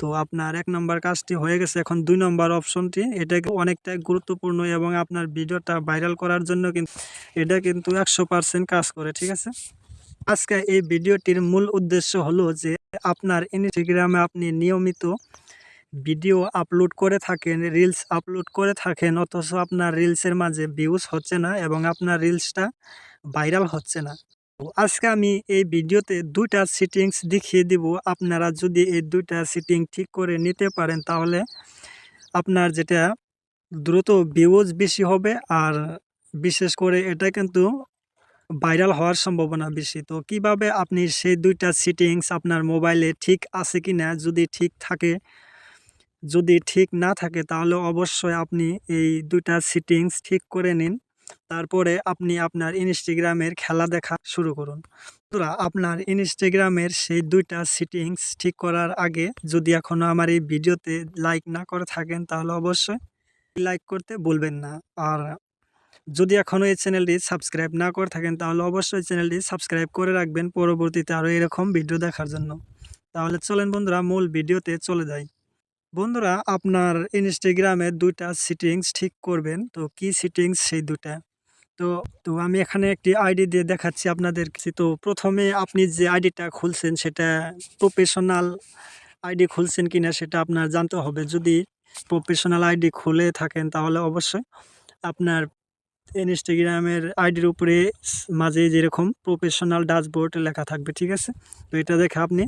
তো আপনার ১ নম্বর কাজটি হয়ে গেছে। এখন ২ নম্বর অপশনটি এটা অনেকটাই গুরুত্বপূর্ণ এবং আপনার ভিডিওটা ভাইরাল করার জন্য কিন্তু এটা কিন্তু ১০০% কাজ করে, ঠিক আছে? আজকে এই ভিডিওটির মূল উদ্দেশ্য হলো যে আপনার ইনস্টাগ্রামে আপনি নিয়মিত ভিডিও আপলোড করে থাকেন, রিলস আপলোড করে থাকেন, অথচ আপনার রিলসের মাঝে ভিউজ হচ্ছে না এবং আপনার রিলসটা ভাইরাল হচ্ছে না। তো আজকে আমি এই ভিডিওতে ২টা সেটিংস দেখিয়ে দিব। আপনারা যদি এই ২টা সেটিং ঠিক করে নিতে পারেন তাহলে আপনার যেটা দ্রুত ভিউজ বেশি হবে আর বিশেষ করে এটা কিন্তু ভাইরাল হওয়ার সম্ভাবনা বেশি। তো কিভাবে আপনি সেই ২টা সেটিংস আপনার মোবাইলে ঠিক আছে কিনা, যদি ঠিক না থাকে তাহলে অবশ্যই আপনি এই ২টা সেটিংস ঠিক করে নিন। তারপরে আপনি আপনার ইনস্টাগ্রামের খেলা দেখা শুরু করুন। বন্ধুরা, আপনার ইনস্টাগ্রামের সেই ২টা সেটিংস ঠিক করার আগে যদি এখনও আমার এই ভিডিওতে লাইক না করে থাকেন তাহলে অবশ্যই লাইক করতে ভুলবেন না। আর যদি এখনও এই চ্যানেলটি সাবস্ক্রাইব না করে থাকেন তাহলে অবশ্যই চ্যানেলটি সাবস্ক্রাইব করে রাখবেন পরবর্তীতে আরও এরকম ভিডিও দেখার জন্য। তাহলে চলেন বন্ধুরা মূল ভিডিওতে চলে যাই। বন্ধুরা, আপনার ইনস্টাগ্রামে ২টা সেটিংস ঠিক করবেন। তো কি সেটিংস সেই ২টা? তো আমি এখানে একটি আইডি দিয়ে দেখাচ্ছি আপনাদের। তো প্রথমে আপনি যে আইডিটা খুলছেন সেটা প্রফেশনাল আইডি খুলছেন কিনা সেটা আপনার জানতে হবে। যদি প্রফেশনাল আইডি খুলে থাকেন তাহলে অবশ্যই আপনার ইনস্টাগ্রামের আইডির উপরে মাঝে যেরকম প্রফেশনাল ড্যাশবোর্ড লেখা থাকবে, ঠিক আছে? তো এটা দেখে আপনি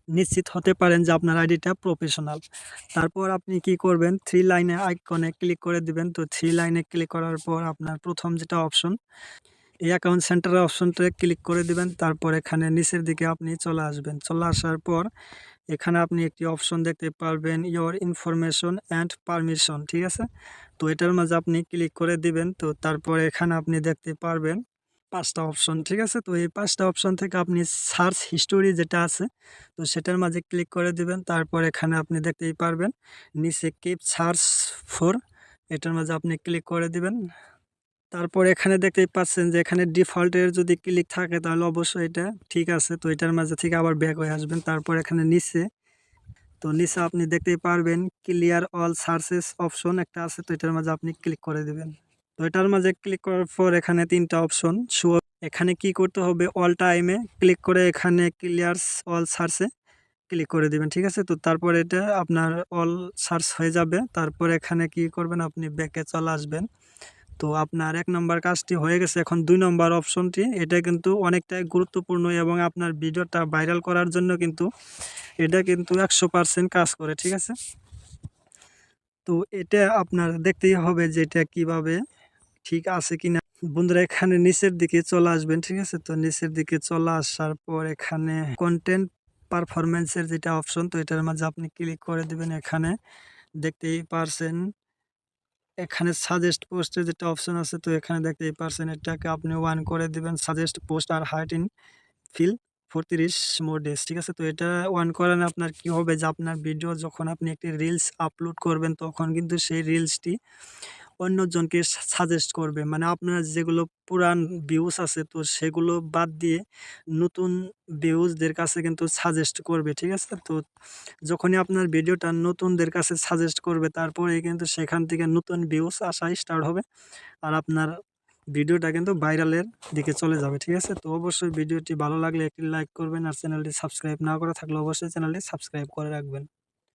নিশ্চিত হতে পারেন যে আপনার আইডিটা প্রফেশনাল। তারপর আপনি কি করবেন, 3 লাইনে আইকনে ক্লিক করে দিবেন। তো 3 লাইনে ক্লিক করার পর আপনার প্রথম যেটা অপশন, এই অ্যাকাউন্ট সেন্টারের অপশনটায় ক্লিক করে দিবেন। তারপর এখানে নিচের দিকে আপনি চলে আসবেন। চলে আসার পর এখানে আপনি একটি অপশন দেখতে পারবেন, ইয়োর ইনফরমেশন অ্যান্ড পারমিশন, ঠিক আছে? তো এটার মাঝে আপনি ক্লিক করে দিবেন। তো তারপর এখানে আপনি দেখতে পারবেন 5টা অপশন, ঠিক আছে? তো এই 5টা অপশন থেকে আপনি সার্চ হিস্টোরি যেটা আছে তো সেটার মাঝে ক্লিক করে দিবেন। তারপর এখানে আপনি দেখতেই পারবেন নিচে কিপ সার্চ ফর, এটার মাঝে আপনি ক্লিক করে দিবেন। তারপর এখানে দেখতেই পাচ্ছেন যে এখানে ডিফল্টের যদি ক্লিক থাকে তাহলে অবশ্যই এটা ঠিক আছে। তো এটার মাঝে থেকে আবার ব্যাক হয়ে আসবেন। তারপর এখানে নিচে আপনি দেখতেই পারবেন ক্লিয়ার অল সার্চেস অপশন একটা আছে। তো এটার মাঝে আপনি ক্লিক করে দিবেন। তো এটার মাঝে ক্লিক করার পর এখানে 3টা অপশন শো। এখানে কি করতে হবে, অল টাইমে ক্লিক করে এখানে ক্লিয়ার অল সার্চে ক্লিক করে দিবেন, ঠিক আছে? তো তারপর এটা আপনার অল সার্চ হয়ে যাবে। তারপর এখানে কি করবেন, আপনি ব্যাকে চলে আসবেন। তো আপনার ১ নম্বর কাজটি হয়ে গেছে। এখন ২ নম্বর অপশনটি এটা কিন্তু অনেকটাই গুরুত্বপূর্ণ এবং আপনার ভিডিওটা ভাইরাল করার জন্য কিন্তু এটা কিন্তু ১০০% কাজ করে, ঠিক আছে? তো এটা আপনার দেখতেই হবে যে এটা কিভাবে ঠিক আছে কিনা। বন্ধুরা, এখানে নিচের দিকে চলে আসবেন, ঠিক আছে? তো নিচের দিকে চলে আসার পর এখানে কন্টেন্ট পারফরম্যান্সের যেটা অপশন তো এটার মাঝে আপনি ক্লিক করে দিবেন। এখানে দেখতেই পারছেন এখানে সাজেস্ট পোস্টের যেটা অপশন আছে তো এখানে দেখতেই পারছেন এটাকে আপনি 1 করে দিবেন। সাজেস্ট পোস্ট আর height in fill ৩৫ more days, ঠিক আছে? তো এটা 1 করেন আপনার কি হবে যে আপনার ভিডিও যখন আপনি একটি রিলস আপলোড করবেন তখন কিন্তু সেই রিলসটি অন্যজনকে সাজেস্ট করবে। মানে আপনার যেগুলো পুরান ভিউজ আছে তো সেগুলো বাদ দিয়ে নতুন ভিউজদের কাছে কিন্তু সাজেস্ট করবে, ঠিক আছে? তো যখনই আপনার ভিডিওটা নতুনদের কাছে সাজেস্ট করবে তারপরেই কিন্তু সেখান থেকে নতুন ভিউজ আসা স্টার্ট হবে আর আপনার ভিডিওটা কিন্তু ভাইরালের দিকে চলে যাবে, ঠিক আছে? তো অবশ্যই ভিডিওটি ভালো লাগলে একটি লাইক করবেন আর চ্যানেলটি সাবস্ক্রাইব না করা থাকলে অবশ্যই চ্যানেলটি সাবস্ক্রাইব করে রাখবেন।